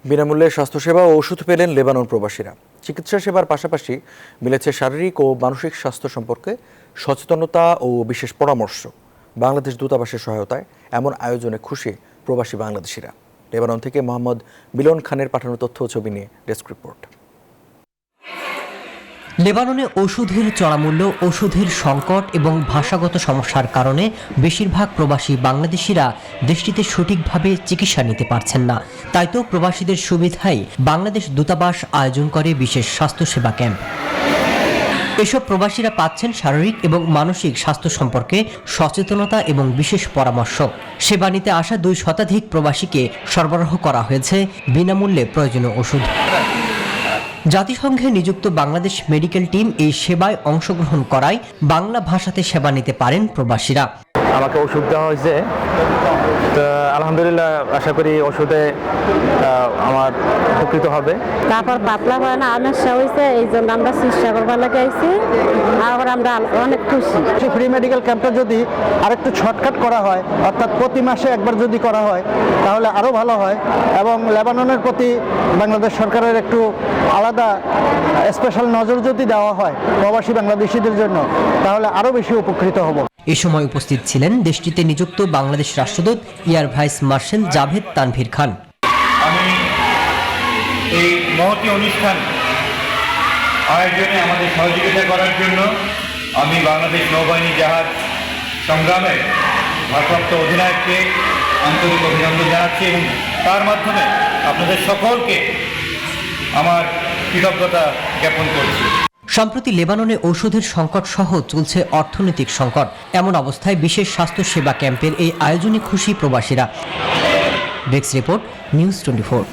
বিনামূল্যে স্বাস্থ্যসেবা ও ওষুধ পেলেন লেবানন প্রবাসীরা। চিকিৎসা সেবার পাশাপাশি মিলেছে শারীরিক ও মানসিক স্বাস্থ্য সম্পর্কে সচেতনতা ও বিশেষ পরামর্শ। বাংলাদেশ দূতাবাসের সহায়তায় এমন আয়োজনে খুশি প্রবাসী বাংলাদেশিরা। লেবানন থেকে মোহাম্মদ মিলন খানের পাঠানো তথ্য ও ছবি নিয়ে ডেস্ক রিপোর্ট। লেবাননে ওষুধের চড়া মূল্য, ওষুধের সংকট এবং ভাষাগত সমস্যার কারণে বেশিরভাগ প্রবাসী বাংলাদেশিরা দেশটিতে সঠিকভাবে চিকিৎসা নিতে পারছেন না। তাই তো প্রবাসীদের সুবিধায় বাংলাদেশ দূতাবাস আয়োজন করে বিশেষ স্বাস্থ্যসেবা ক্যাম্প। এসব প্রবাসীরা পাচ্ছেন শারীরিক এবং মানসিক স্বাস্থ্য সম্পর্কে সচেতনতা এবং বিশেষ পরামর্শ। সেবা নিতে আসা 2 শতাধিক প্রবাসীকে সরবরাহ করা হয়েছে বিনামূল্যে প্রয়োজনীয় ওষুধ। জাতিসংঘে নিযুক্ত বাংলাদেশ মেডিকেল টিম এই সেবায় অংশগ্রহণ করায় বাংলা ভাষাতে সেবা নিতে পারেন প্রবাসীরা। আমাকে ওষুধ দেওয়া হয়েছে, তো আলহামদুলিল্লাহ আশা করি ওষুধে আমার উপকৃত হবে। তারপর পাতলা হয় না সমস্যা হয়েছে, এই জন্য আমরা চিকিৎসা করবার লাগে আইছি। আর আমরা অনেক খুশি। ফ্রি মেডিকেল ক্যাম্পটা যদি আরেকটু শর্টকাট করা হয়, অর্থাৎ প্রতি মাসে একবার যদি করা হয় তাহলে আরও ভালো হয়, এবং লেবাননের প্রতি বাংলাদেশ সরকারের একটু আলাদা স্পেশাল নজর যদি দেওয়া হয় প্রবাসী বাংলাদেশিদের জন্য, তাহলে আরও বেশি উপকৃত হব। এ সময় উপস্থিত ছিলেন দেশটিতে নিযুক্ত বাংলাদেশ রাষ্ট্রদূত air vice marshal Javed Tanvir Khan. আমি এই মহতী অনুষ্ঠান আয়োজনে আমাদের সহযোগিতা করার জন্য আমি বাংলাদেশ নৌবাহিনী জাহাজ সংগ্রামের ভারপ্রাপ্ত অধিনায়ককে আন্তরিক অভিনন্দন জানাচ্ছি এবং তার মাধ্যমে আপনাদের সকলকে আমার কৃতজ্ঞতা জ্ঞাপন করছি। সম্প্রতি লেবাননে ঔষধের সংকট সহ চলছে অর্থনৈতিক সংকট। এমন অবস্থায় বিশেষ স্বাস্থ্য সেবা ক্যাম্পের এই আয়োজনে খুশি প্রবাসীরা। Desk report, news 24।